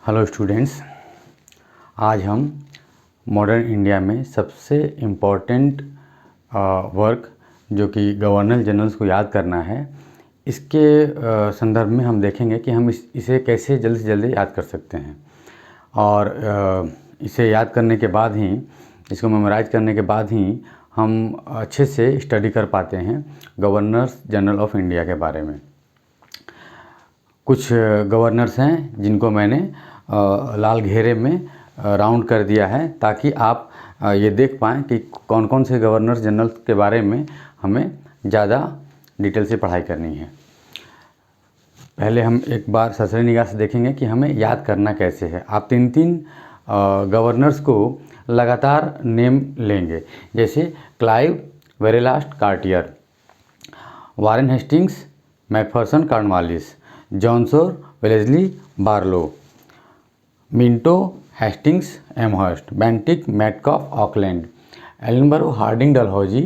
Hello students, आज हम modern India में सबसे इम्पोर्टेंट वर्क जो कि गवर्नर जनरल्स को याद करना है, इसके संदर्भ में हम देखेंगे कि हम इसे कैसे जल्द से जल्द याद कर सकते हैं। और इसे याद करने के बाद ही, इसको मेमोराइज करने के बाद ही हम अच्छे से स्टडी कर पाते हैं गवर्नर्स जनरल ऑफ इंडिया के बारे में। कुछ गवर्नर्स हैं जिनको मैंने लाल घेरे में राउंड कर दिया है, ताकि आप ये देख पाएँ कि कौन कौन से गवर्नर जनरल के बारे में हमें ज़्यादा डिटेल से पढ़ाई करनी है। पहले हम एक बार सरसरी निगाह से देखेंगे कि हमें याद करना कैसे है। आप तीन तीन गवर्नर्स को लगातार नेम लेंगे, जैसे Clive, Verelst, Cartier, Warren Hastings, Macpherson Cornwallis, John Shore, Wellesley, Barlow, Minto, Hastings, Amherst, Bentinck, Metcalfe, Auckland, Ellenborough, Hardinge, Dalhousie,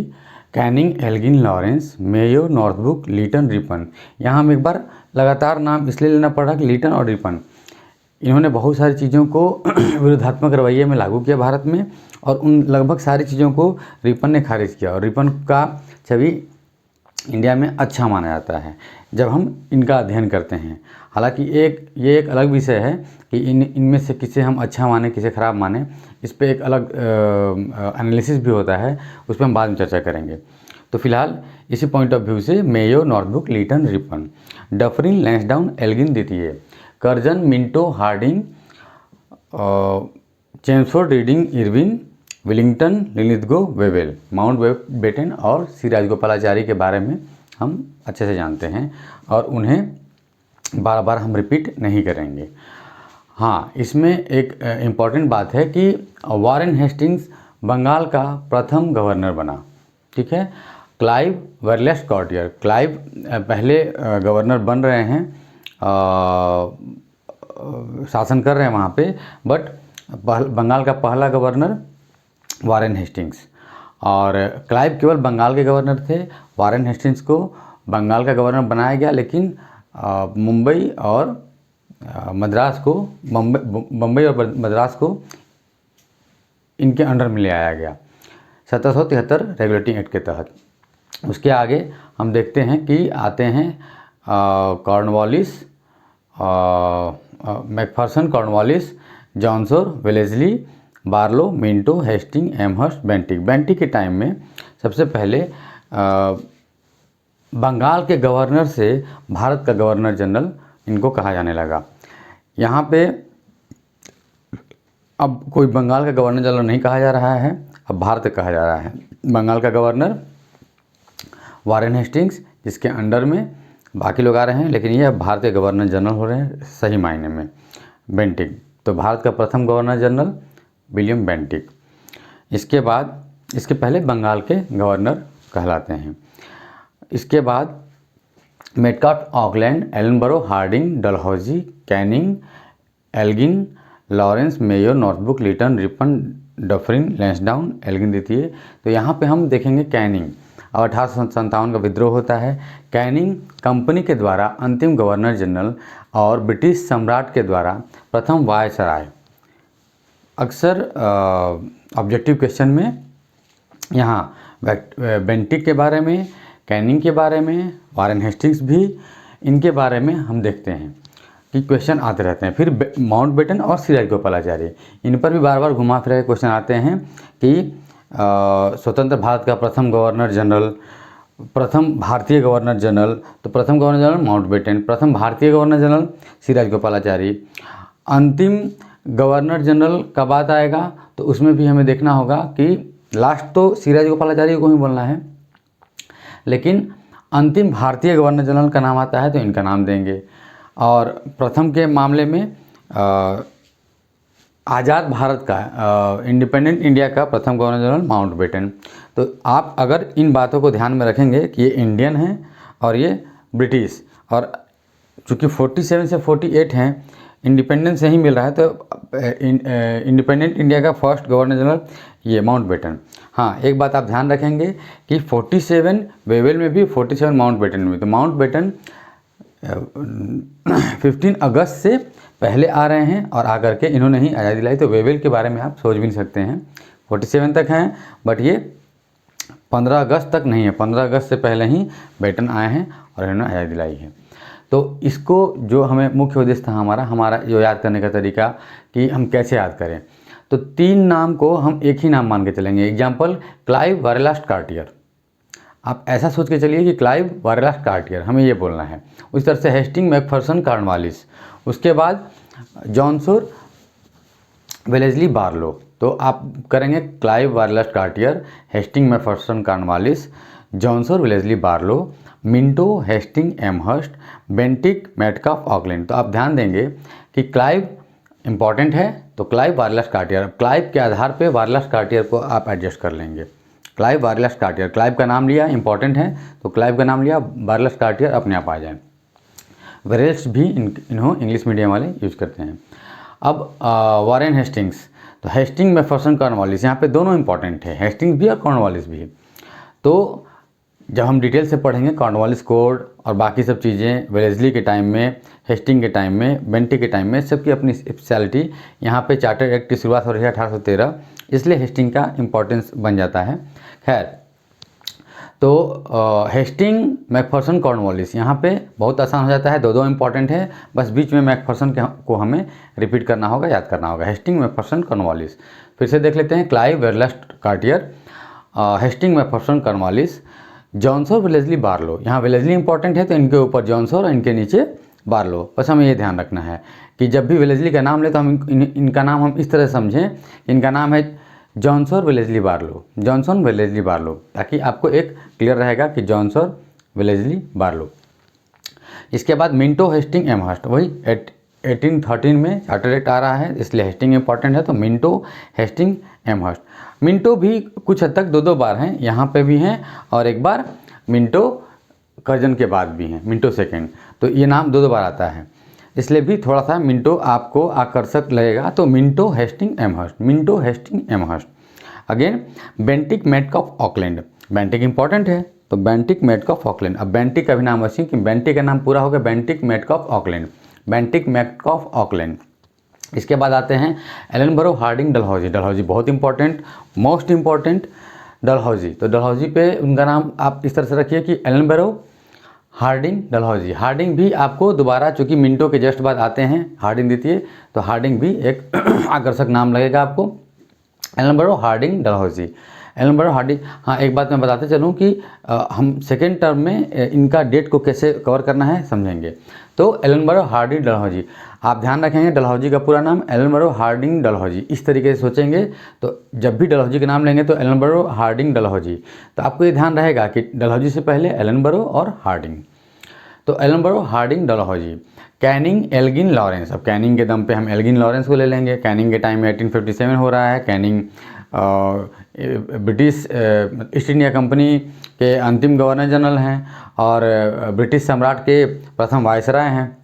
Canning, Elgin, Lawrence, Mayo, Northbrook, Lytton, Ripon. यहाँ हम एक बार लगातार नाम इसलिए लेना पड़ा कि लीटन और रिपन, इन्होंने बहुत सारी चीज़ों को विरोधात्मक रवैये में लागू किया भारत में, और उन लगभग सारी चीज़ों को रिपन ने खारिज किया। और रिपन का छवि इंडिया में अच्छा माना जाता है जब हम इनका अध्ययन करते हैं। हालांकि ये एक अलग विषय है कि इनमें से किसे हम अच्छा माने, किसे ख़राब माने, इस पे एक अलग एनालिसिस भी होता है, उस पर हम बाद में चर्चा करेंगे। तो फिलहाल इसी पॉइंट ऑफ व्यू से Mayo, Northbrook, Lytton, Ripon, Dufferin, Lansdowne, Elgin द्वितीय, Curzon, Minto, Hardinge, Chelmsford, Reading, Irwin, Willingdon, Linlithgow, Wavell, Mountbatten और सी राजगोपालाचारी के बारे में हम अच्छे से जानते हैं, और उन्हें बार बार हम रिपीट नहीं करेंगे। हाँ, इसमें एक इम्पॉर्टेंट बात है कि वारेन हेस्टिंग्स बंगाल का प्रथम गवर्नर बना। ठीक है। क्लाइव, वेरेलास्ट, कार्टियर, क्लाइव पहले गवर्नर बन रहे हैं, शासन कर रहे हैं वहाँ पे, बट बंगाल का पहला गवर्नर वारेन हेस्टिंग्स। और क्लाइव केवल बंगाल के गवर्नर थे। वारेन हेस्टिंग्स को बंगाल का गवर्नर बनाया गया, लेकिन मुंबई और मद्रास को, बम्बई और मद्रास को इनके अंडर में ले आया गया 1773 रेगुलेटिंग एक्ट के तहत। उसके आगे हम देखते हैं कि आते हैं Cornwallis, Macpherson Cornwallis, John Shore, Wellesley, Barlow, Minto, Hastings, Amherst, Bentinck. Bentinck के टाइम में सबसे पहले बंगाल के गवर्नर से भारत का गवर्नर जनरल इनको कहा जाने लगा। यहाँ पे अब कोई बंगाल का गवर्नर जनरल नहीं कहा जा रहा है, अब भारत कहा जा रहा है। बंगाल का गवर्नर वारेन हेस्टिंग्स, जिसके अंडर में बाकी लोग आ रहे हैं, लेकिन ये अब भारत के गवर्नर जनरल हो रहे हैं सही मायने में, बेंटिक। तो भारत का प्रथम गवर्नर जनरल विलियम बेंटिक। इसके बाद, इसके पहले बंगाल के गवर्नर कहलाते हैं। इसके बाद Metcalfe, Auckland, Ellenborough, Hardinge, Dalhousie, Canning, Elgin, Lawrence, Mayo, Northbrook, Lytton, Ripon, Dufferin, Lansdowne, Elgin द्वितीय। तो यहाँ पे हम देखेंगे कैनिंग। अब 1857 का विद्रोह होता है। कैनिंग कंपनी के द्वारा अंतिम गवर्नर जनरल और ब्रिटिश सम्राट के द्वारा प्रथम वायसराय। अक्सर ऑब्जेक्टिव क्वेश्चन में यहाँ बेंटिक के बारे में, कैनिंग के बारे में, वारेन हेस्टिंग्स भी, इनके बारे में हम देखते हैं कि क्वेश्चन आते रहते हैं। फिर माउंट बेटन और सी राजगोपालाचारी, इन पर भी बार बार घुमा फिरा के क्वेश्चन आते हैं कि स्वतंत्र भारत का प्रथम गवर्नर जनरल, प्रथम भारतीय गवर्नर जनरल। तो प्रथम गवर्नर जनरल माउंट बेटन, प्रथम भारतीय गवर्नर जनरल सी राजगोपालाचारी। अंतिम गवर्नर जनरल का बात आएगा तो उसमें भी हमें देखना होगा कि लास्ट तो सी राजगोपालाचारी को ही बोलना है, लेकिन अंतिम भारतीय गवर्नर जनरल का नाम आता है तो इनका नाम देंगे। और प्रथम के मामले में आज़ाद भारत का, इंडिपेंडेंट इंडिया का प्रथम गवर्नर जनरल माउंट बेटन। तो आप अगर इन बातों को ध्यान में रखेंगे कि ये इंडियन हैं और ये ब्रिटिश, और चूँकि 47 से 48 हैं, इंडिपेंडेंस से ही मिल रहा है, तो इंडिपेंडेंट इंडिया का फर्स्ट गवर्नर जनरल ये माउंट बेटन। हाँ, एक बात आप ध्यान रखेंगे कि 47 वेवेल में भी, 47 माउंट बेटन में भी। तो माउंट बेटन 15 अगस्त से पहले आ रहे हैं और आकर के इन्होंने ही आज़ादी दिलाई। तो वेवेल के बारे में आप सोच भी नहीं सकते हैं, 47 तक हैं, बट ये 15 अगस्त तक नहीं है, 15 अगस्त से पहले ही बेटन आए हैं और इन्होंने आज़ादी दिलाई है। तो इसको जो हमें मुख्य उद्देश्य था हमारा जो याद करने का तरीका कि हम कैसे याद करें, तो 3 नाम को हम एक ही नाम मान के चलेंगे। Example, Clive Verelst Cartier. आप ऐसा सोच के चलिए कि क्लाइव वारेलास्ट कार्टियर, हमें ये बोलना है। उस तरह से हेस्टिंग मैकफर्सन कॉर्नवालिस, उसके बाद जॉनसोर वेलेस्ली बार्लो। तो आप करेंगे Clive Verelst Cartier, Hastings Macpherson Cornwallis, John Shore Wellesley Barlow, Minto Hastings Amherst, Bentinck Metcalfe Auckland. तो आप ध्यान देंगे कि क्लाइव इंपॉर्टेंट है, तो क्लाइव वारेलास्ट कार्टियर, क्लाइव के आधार पे वारेलास्ट कार्टियर को आप एडजस्ट कर लेंगे। क्लाइव वारेलास्ट कार्टियर, क्लाइव का नाम लिया, इंपॉर्टेंट है तो क्लाइव का नाम लिया, वारेलास्ट कार्टियर अपने आप आ जाए। वेरेल्स भी इन्हों इंग्लिश मीडियम वाले यूज करते हैं। अब वारेन हेस्टिंग्स, तो हेस्टिंग मैकफर्सन कॉर्नवालिस, यहाँ पे दोनों इंपॉर्टेंट है, हेस्टिंग्स भी और कॉर्नवालिस भी। तो जब हम डिटेल से पढ़ेंगे कॉर्नवालिस कोड और बाकी सब चीज़ें, वेलेस्ली के टाइम में, हेस्टिंग के टाइम में, बेंटिक के टाइम में, सबकी अपनी स्पेशलिटी। यहाँ पे चार्टर एक्ट की शुरुआत हो रही है 1813, इसलिए हेस्टिंग का इम्पोर्टेंस बन जाता है। खैर, तो हेस्टिंग मैकफर्सन कॉर्नवालिस यहाँ पे बहुत आसान हो जाता है, दो इंपॉर्टेंट है, बस बीच में मैकफर्सन को हमें रिपीट करना होगा, याद करना होगा। हेस्टिंग मैकफर्सन कॉर्नवालिस, फिर से देख लेते हैं। Clive Verelst Cartier, Hastings Macpherson Cornwallis, John Shore Wellesley Barlow. यहाँ वेलेस्ली इंपॉर्टेंट है तो इनके ऊपर जॉनसोर और इनके नीचे बार्लो। बस हमें ये ध्यान रखना है कि जब भी वेलेस्ली का नाम ले तो हम इनका नाम हम इस तरह समझें, इनका नाम है John Shore Wellesley Barlow, Johnson Wellesley Barlow, ताकि आपको एक क्लियर रहेगा कि जॉनसोर वेलेस्ली बार्लो। इसके बाद मिंटो हेस्टिंग एमहर्स्ट, वही 1813 में चार्टर एक्ट आ रहा है, इसलिए हेस्टिंग इंपॉर्टेंट है, तो मिंटो हेस्टिंग एमहर्स्ट। मिंटो भी कुछ हद तक दो बार हैं, यहाँ पे भी हैं और एक बार मिंटो कर्जन के बाद भी हैं, मिंटो सेकेंड। तो ये नाम दो बार आता है, इसलिए भी थोड़ा सा मिंटो आपको आकर्षक लगेगा। तो Minto Hastings Amherst, Minto Hastings Amherst. Again Bentinck Metcalfe Auckland, Bentinck important है तो बेंटिक मेटकाफ ऑकलैंड। अब बेंटिक का भी नाम वैसे कि बेंटिक का नाम पूरा हो गया Bentinck Metcalfe Auckland, Bentinck Metcalfe Auckland. इसके बाद आते हैं एलनबरो हार्डिंग डलहौजी, डलहौजी बहुत इंपॉर्टेंट, मोस्ट इंपॉर्टेंट डलहौजी। तो डलहौजी पे उनका नाम आप इस तरह से रखिए कि एलनबरो हार्डिंग डलहौजी। हार्डिंग भी आपको दोबारा, चूँकि मिंटो के जस्ट बाद आते हैं हार्डिंग द्वितीय, तो हार्डिंग भी एक आकर्षक नाम लगेगा आपको, Ellenborough Hardinge Dalhousie, Ellenborough Hardinge. हाँ, एक बात मैं बताते चलूँ कि हम सेकेंड टर्म में इनका डेट को कैसे कवर करना है समझेंगे। तो एलनबरो हार्डिंग डलहौजी, आप ध्यान रखेंगे डलहौजी का पूरा नाम एलनबरो हार्डिंग डलहौजी, इस तरीके से सोचेंगे। तो जब भी डलहौजी का नाम लेंगे तो एलनबरो हार्डिंग डलहौजी, तो आपको ये ध्यान रहेगा कि डलहौजी से पहले एलनबरो और हार्डिंग। तो Ellenborough Hardinge Dalhousie. Canning Elgin Lawrence, अब कैनिंग के दम पे हम एल्गिन लॉरेंस को ले लेंगे। कैनिंग के टाइम में 1857 हो रहा है। Canning British east India company के अंतिम गवर्नर जनरल हैं और ब्रिटिश सम्राट के प्रथम वायसराय हैं।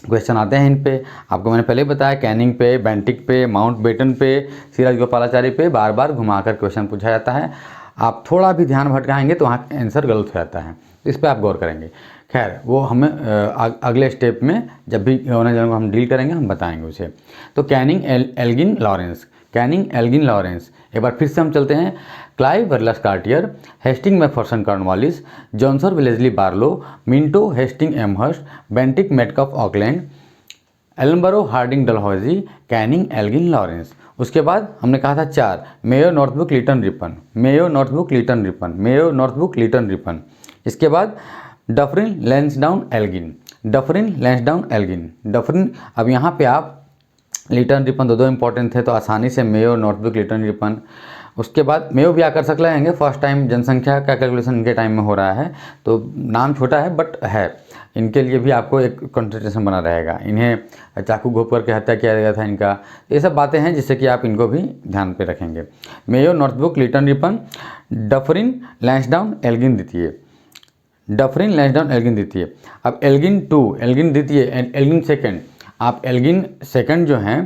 क्वेश्चन आते हैं इन पे, आपको मैंने पहले बताया कैनिंग पे, बेंटिक पे, माउंट बेटन पे, सिराज गोपालाचारी पे बार बार घुमाकर क्वेश्चन पूछा जाता है। आप थोड़ा भी ध्यान भटकाएंगे तो वहाँ आंसर गलत हो जाता है, इस पर आप गौर करेंगे। खैर, वो हमें अगले स्टेप में जब भी गवर्नर जनरल को हम डील करेंगे हम बताएंगे उसे। तो Canning Elgin Lawrence, Canning Elgin Lawrence. एक बार फिर से हम चलते हैं। Clive Verelst Cartier, Hastings Macpherson Cornwallis, John Shore Wellesley Barlow, Minto Hastings Amherst, Bentinck Metcalfe Auckland, Ellenborough Hardinge Dalhousie, Canning Elgin Lawrence. उसके बाद हमने कहा था 4, Mayo Northbrook Lytton Ripon, Mayo Northbrook Lytton Ripon, Mayo Northbrook Lytton Ripon. इसके बाद Dufferin Lansdowne Elgin, Dufferin Lansdowne Elgin, Dufferin. अब यहाँ पे आप लिटन रिपन दो इंपॉर्टेंट थे तो आसानी से मेयो नॉर्थब्रुक लिटन रिपन। उसके बाद मेयो भी आकर्षक लगेंगे, फर्स्ट टाइम जनसंख्या का कैलकुलेशन इनके टाइम में हो रहा है, तो नाम छोटा है बट है, इनके लिए भी आपको एक कंसंट्रेशन बना रहेगा। इन्हें चाकू घोंप करके हत्या किया गया था इनका, ये सब बातें हैं जिससे कि आप इनको भी ध्यान पे रखेंगे। Mayo Northbrook Lytton Ripon, Dufferin Lansdowne Elgin द्वितीय, डफरिन लैंसडाउन एल्गिन द्वितीय। अब एल्गिन 2, एल्गिन द्वितीय, एल्गिन सेकेंड। आप एल्गिन सेकंड जो हैं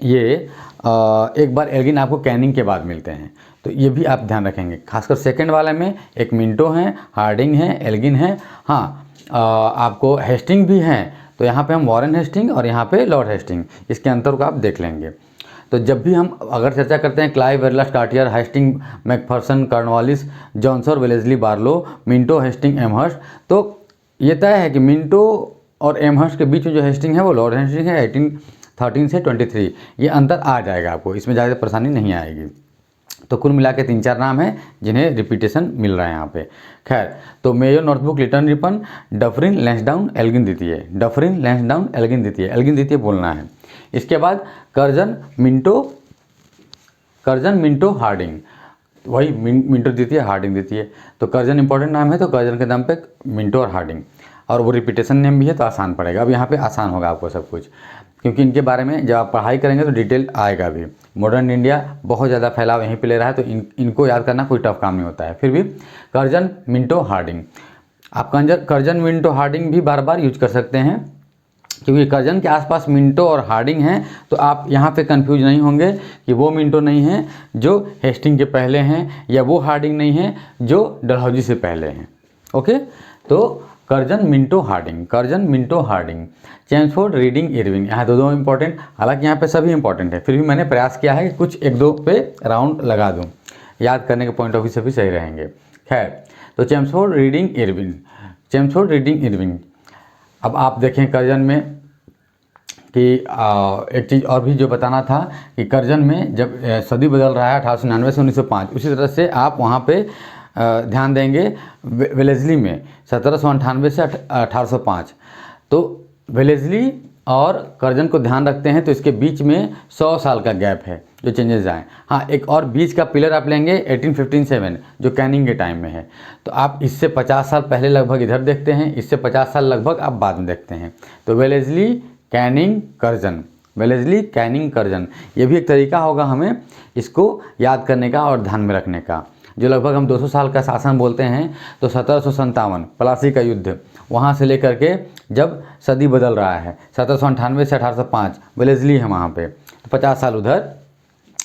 ये एक बार एल्गिन आपको कैनिंग के बाद मिलते हैं। तो ये भी आप ध्यान रखेंगे। खासकर सेकंड वाले में एक मिंटो है, हार्डिंग है, एल्गिन है, हाँ आपको हेस्टिंग भी है। तो यहाँ पे हम वॉरेन हेस्टिंग और यहाँ पे लॉर्ड हेस्टिंग, इसके अंतर को आप देख लेंगे। तो जब भी हम अगर चर्चा करते हैं Clive, Verelst, Cartier, Hastings, Macpherson, Cornwallis, Johnson, Wellesley, Barlow, Minto, Hastings, Amherst, तो ये तय है कि मिंटो और एमहर्स्ट के बीच में जो हेस्टिंग है वो लॉर्ड हेस्टिंग है 1813 से 23। ये अंतर आ जाएगा आपको, इसमें ज़्यादा परेशानी नहीं आएगी। तो कुल मिला के 3-4 नाम हैं जिन्हें रिपीटेशन मिल रहा है यहाँ पे। खैर, तो Mayo, Northbrook, Lytton Ripon, Dufferin, Lansdowne, Elgin द्वितीय, डफरिन, लैंसडाउन, एल्गिन द्वितीय, एल्गिन द्वितीय बोलना है। इसके बाद कर्जन, मिंटो, हार्डिंग, वही मिंटो द्वितीय, हार्डिंग द्वितीय। तो कर्जन इंपॉर्टेंट नाम है, तो कर्जन के नाम पे मिंटो और हार्डिंग, और वो रिपीटेशन नेम भी है तो आसान पड़ेगा। अब यहाँ पे आसान होगा आपको सब कुछ, क्योंकि इनके बारे में जब आप पढ़ाई करेंगे तो डिटेल आएगा भी। मॉडर्न इंडिया बहुत ज़्यादा फैलाव यहीं पे ले रहा है, तो इनको याद करना कोई टफ काम नहीं होता है। फिर भी कर्जन, मिंटो, हार्डिंग, आप कर्जन, मिंटो, हार्डिंग भी बार बार यूज कर सकते हैं, क्योंकि कर्जन के आसपास मिंटो और हार्डिंग हैं। तो आप यहाँ पे कंफ्यूज नहीं होंगे कि वो मिंटो नहीं है जो हेस्टिंग के पहले हैं, या वो हार्डिंग नहीं है जो डलहौजी से पहले हैं। ओके, तो Curzon, Minto, Hardinge, Curzon, Minto, Hardinge, Chelmsford, Reading, Irwin, यहाँ दो इंपॉर्टेंट, हालांकि यहाँ पे सभी इंपॉर्टेंट है, फिर भी मैंने प्रयास किया है कि कुछ 1-2 पे राउंड लगा दूँ, याद करने के पॉइंट ऑफ व्यू से भी सही रहेंगे। खैर, तो Chelmsford, Reading, Irwin, Chelmsford, Reading, Irwin. अब आप देखें कर्जन में कि एक चीज़ और भी जो बताना था कि कर्जन में जब सदी बदल रहा है 1899 से 1905, उसी तरह से आप वहाँ पे ध्यान देंगे वेलेस्ली में 1798 से 1805। तो वेलेस्ली और कर्जन को ध्यान रखते हैं तो इसके बीच में 100 साल का गैप है जो चेंजेस आए। हाँ, एक और बीच का पिलर आप लेंगे 1857 जो कैनिंग के टाइम में है। तो आप इससे 50 साल पहले लगभग इधर देखते हैं, इससे 50 साल लगभग आप बाद में देखते हैं। तो Wellesley, Canning, Curzon, Wellesley, Canning, Curzon, ये भी एक तरीका होगा हमें इसको याद करने का और ध्यान में रखने का। जो लगभग हम 200 साल का शासन बोलते हैं, तो 1757 प्लासी का युद्ध, वहाँ से लेकर के जब सदी बदल रहा है 1798 से 1805, वेलेस्ली है वहाँ पे, तो 50 साल उधर,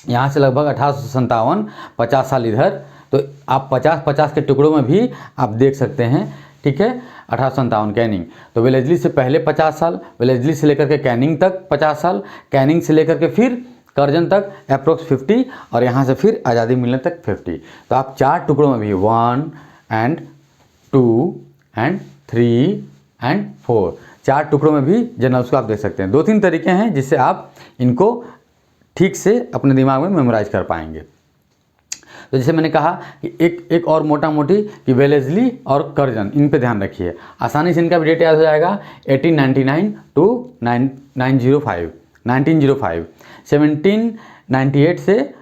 यहाँ से लगभग 1857, 50 साल इधर। तो आप 50-50 के टुकड़ों में भी आप देख सकते हैं, ठीक है। 1857 कैनिंग, तो वेलेस्ली से पहले 50 साल, वेलेस्ली से लेकर के कैनिंग तक 50 साल, कैनिंग से लेकर के फिर कर्जन तक अप्रोक्स 50, और यहाँ से फिर आज़ादी मिलने तक 50। तो आप 4 टुकड़ों में भी 1 and 2 and 3 and 4, 4 टुकड़ों में भी जनरल्स को आप देख सकते हैं। 2-3 तरीके हैं जिससे आप इनको ठीक से अपने दिमाग में मेमोराइज कर पाएंगे। तो जैसे मैंने कहा कि एक और मोटा मोटी कि वेलेस्ली और कर्जन, इन पे ध्यान रखिए, आसानी से इनका भी डेट याद हो जाएगा। 1899 to 1905, 1798 से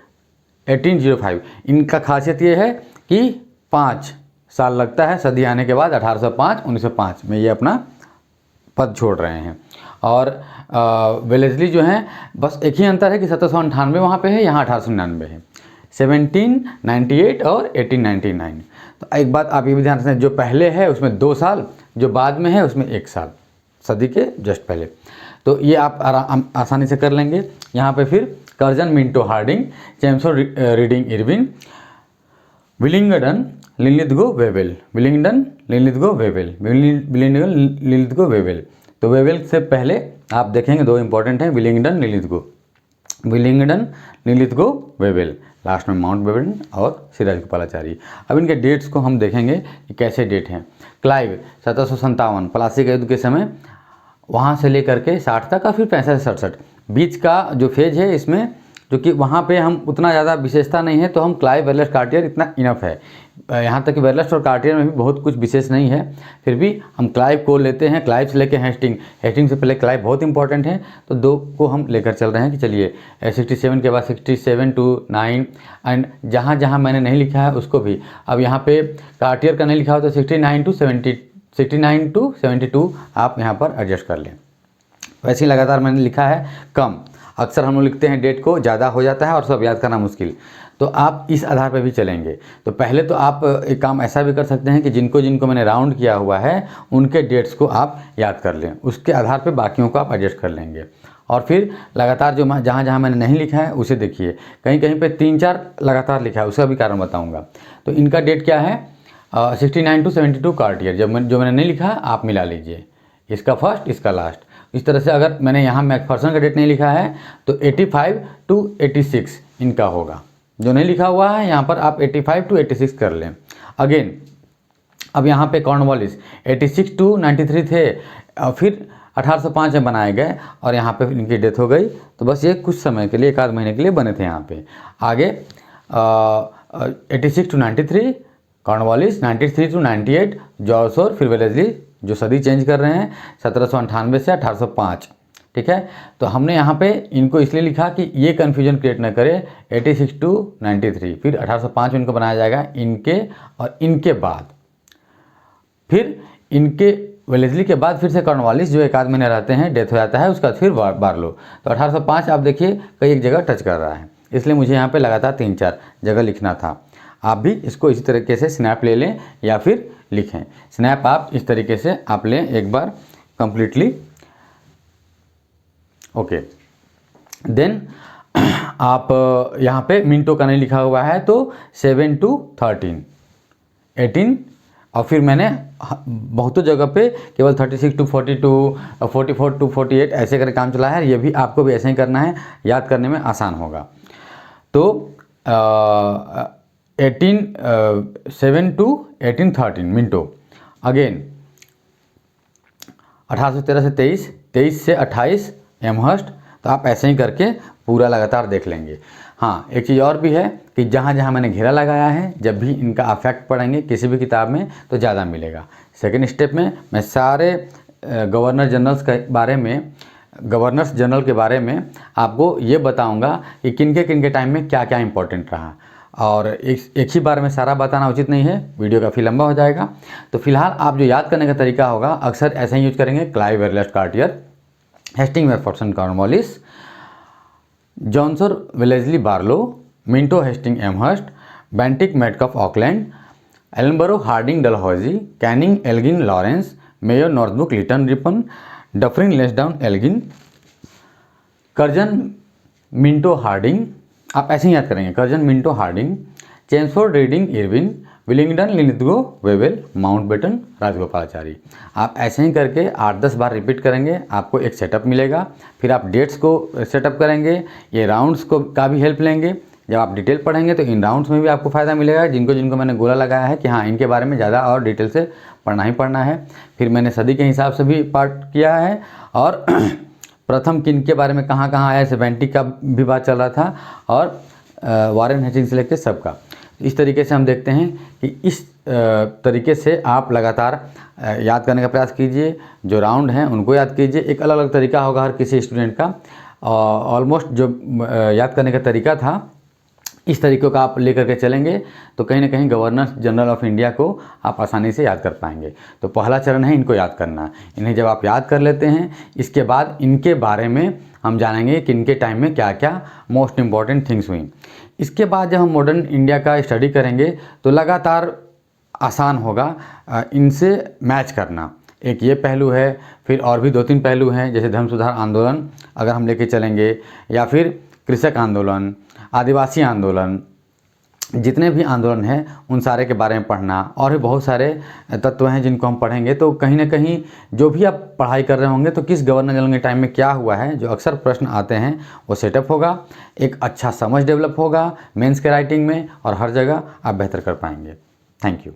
1805। इनका खासियत ये है कि 5 साल लगता है सदी आने के बाद, 1805, 1905 में ये अपना पद छोड़ रहे हैं। और वेलेस्ली जो हैं, बस एक ही अंतर है कि 1798 वहाँ पे है, यहाँ 1899 है। 1798 और 1899। तो एक बात आप ये भी ध्यान रखें, जो पहले है उसमें 2 साल, जो बाद में है उसमें 1 साल, सदी के जस्ट पहले। तो ये आप आसानी से कर लेंगे। यहाँ पे फिर Curzon, Minto, Hardinge, Chelmsford, Reading, Irwin, Willingdon, Linlithgow, Wavell, Willingdon, Linlithgow, Wavell, Willingdon, Linlithgow, Wavell. तो वेवेल से पहले आप देखेंगे 2 इंपॉर्टेंट हैं, Willingdon, Linlithgow, Willingdon, Linlithgow, Wavell, last में माउंटबेटन और सिराजगोपालाचारी। अब इनके डेट्स को हम देखेंगे कि कैसे डेट हैं। क्लाइव 1757 प्लासी के युद्ध के समय, वहाँ से लेकर के 60 तक, और फिर 65 से 67 बीच का जो फेज है इसमें, जो कि वहाँ पे हम उतना ज़्यादा विशेषता नहीं है, तो हम क्लाइव, वेरलस्ट, कार्टियर इतना इनफ है। यहाँ तक कि वेरलस्ट और कार्टियर में भी बहुत कुछ विशेष नहीं है, फिर भी हम क्लाइव को लेते हैं। क्लाइव से लेकर हेस्टिंग, हेस्टिंग से पहले क्लाइव बहुत इंपॉर्टेंट है, तो 2 को हम लेकर चल रहे हैं कि चलिए 67 के बाद 67 to 9, एंड जहाँ जहाँ मैंने नहीं लिखा है उसको भी, अब यहाँ पे कार्टियर का नहीं लिखा हो तो 69 to 72 आप यहाँ पर एडजस्ट कर लें। वैसे ही लगातार मैंने लिखा है कम, अक्सर हम लोग लिखते हैं डेट को, ज़्यादा हो जाता है और सब याद करना मुश्किल, तो आप इस आधार पर भी चलेंगे। तो पहले तो आप एक काम ऐसा भी कर सकते हैं कि जिनको जिनको मैंने राउंड किया हुआ है उनके डेट्स को आप याद कर लें, उसके आधार पर बाकियों को आप एडजस्ट कर लेंगे। और फिर लगातार जो जहाँ जहाँ मैंने नहीं लिखा है उसे देखिए, कहीं कहीं पे 3-4 लगातार लिखा है, उसका भी कारण बताऊँगा। तो इनका डेट क्या है 69 to 72 कार्ट ईयर, जो मैंने नहीं लिखा आप मिला लीजिए, इसका फर्स्ट इसका लास्ट। इस तरह से अगर मैंने यहाँ मैकफर्सन का डेट नहीं लिखा है तो 85 to 86 इनका होगा। जो नहीं लिखा हुआ है यहाँ पर आप 85 to 86 कर लें। अगेन अब यहाँ पे कॉर्नवालिस 86 to 93 थे, फिर 1805 में बनाए गए और यहाँ पे इनकी डेथ हो गई। तो बस ये कुछ समय के लिए, 1 आध महीने के लिए बने थे यहाँ पे। आगे 86 to 93 कॉर्नवालिस, 93 to 98 जॉर्ज और फिर वेलेस्ली, जो सदी चेंज कर रहे हैं 1798 से 1805। ठीक है, तो हमने यहाँ पे इनको इसलिए लिखा कि ये कन्फ्यूजन क्रिएट ना करे। 86 to 93 फिर 1805 इनको बनाया जाएगा, इनके और इनके बाद फिर इनके वेलेस्ली के बाद फिर से कॉर्नवालिस जो 1 आध महीने रहते हैं, डेथ हो जाता है, उसका फिर बार्लो। तो 1805 आप देखिए कई एक जगह टच कर रहा है, इसलिए मुझे यहाँ पे लगातार 3-4 जगह लिखना था। आप भी इसको इसी तरीके से स्नैप ले लें या फिर लिखें। स्नैप आप इस तरीके से आप लें एक बार कंप्लीटली। ओके, देन आप यहाँ पे मिनटों का नहीं लिखा हुआ है तो 7 to 13 18, और फिर मैंने बहुतों जगह पे केवल 36 to 42 44 to 48 ऐसे करके काम चला है। ये भी आपको भी ऐसे ही करना है, याद करने में आसान होगा। तो 7 to 13 मिनटों। अगेन 1813 से 23, 23 से 28 एमहर्स्ट। तो आप ऐसे ही करके पूरा लगातार देख लेंगे। हाँ, एक चीज़ और भी है कि जहाँ जहाँ मैंने घेरा लगाया है, जब भी इनका अफेक्ट पढ़ेंगे किसी भी किताब में तो ज़्यादा मिलेगा। सेकेंड स्टेप में मैं सारे गवर्नर जनरल्स के बारे में, गवर्नर्स जनरल के बारे में आपको ये बताऊंगा कि किनके टाइम में क्या क्या इंपॉर्टेंट रहा। और एक ही बार में सारा बताना उचित नहीं है, वीडियो काफ़ी लंबा हो जाएगा। तो फिलहाल आप जो याद करने का तरीका होगा, अक्सर ऐसे ही यूज करेंगे। Clive Verelst Cartier, Hastings Macpherson Cornwallis, Johnson Wellesley Barlow, Minto Hastings Amherst, Bentinck Metcalfe Auckland, Ellenborough Hardinge Dalhousie, Canning Elgin Lawrence, Mayo Northbrook Lytton Ripon, Dufferin Lansdowne Elgin, Curzon Minto Hardinge. आप ऐसे ही याद करेंगे, Curzon Minto Hardinge, Chelmsford Reading Irwin, Willingdon Linlithgow Wavell, Mountbatten Rajagopalachari. आप ऐसे ही करके 8-10 बार repeat करेंगे, आपको एक सेटअप मिलेगा। फिर आप डेट्स को सेटअप करेंगे, ये राउंड्स को का भी हेल्प लेंगे। जब आप डिटेल पढ़ेंगे तो इन राउंड्स में भी आपको फ़ायदा मिलेगा, जिनको मैंने गोला लगाया है कि हाँ इनके बारे में ज़्यादा और डिटेल से पढ़ना ही पढ़ना है। फिर मैंने सदी के हिसाब से भी पार्ट किया है, और प्रथम किन के बारे में कहाँ कहाँ आया, सेवेंटी का भी बात चल रहा था, और वॉरेन हेस्टिंग्स से लेकर सबका। इस तरीके से हम देखते हैं कि इस तरीके से आप लगातार याद करने का प्रयास कीजिए। जो राउंड हैं उनको याद कीजिए। एक अलग अलग तरीका होगा हर किसी स्टूडेंट का। ऑलमोस्ट जो याद करने का तरीका था, इस तरीक़ों का आप लेकर के चलेंगे तो कहीं ना कहीं गवर्नर जनरल ऑफ इंडिया को आप आसानी से याद कर पाएंगे। तो पहला चरण है इनको याद करना। इन्हें जब आप याद कर लेते हैं, इसके बाद इनके बारे में हम जानेंगे कि इनके टाइम में क्या क्या मोस्ट इम्पॉर्टेंट थिंग्स हुई। इसके बाद जब हम मॉडर्न इंडिया का स्टडी करेंगे तो लगातार आसान होगा इनसे मैच करना। एक ये पहलू है, फिर और भी 2-3 पहलू हैं, जैसे धर्म सुधार आंदोलन अगर हम लेके चलेंगे, या फिर कृषक आंदोलन, आदिवासी आंदोलन, जितने भी आंदोलन हैं उन सारे के बारे में पढ़ना। और भी बहुत सारे तत्व हैं जिनको हम पढ़ेंगे। तो कहीं ना कहीं जो भी आप पढ़ाई कर रहे होंगे तो किस गवर्नर जनरल के टाइम में क्या हुआ है, जो अक्सर प्रश्न आते हैं, वो सेटअप होगा। एक अच्छा समझ डेवलप होगा मेंस के राइटिंग में, और हर जगह आप बेहतर कर पाएंगे। Thank you.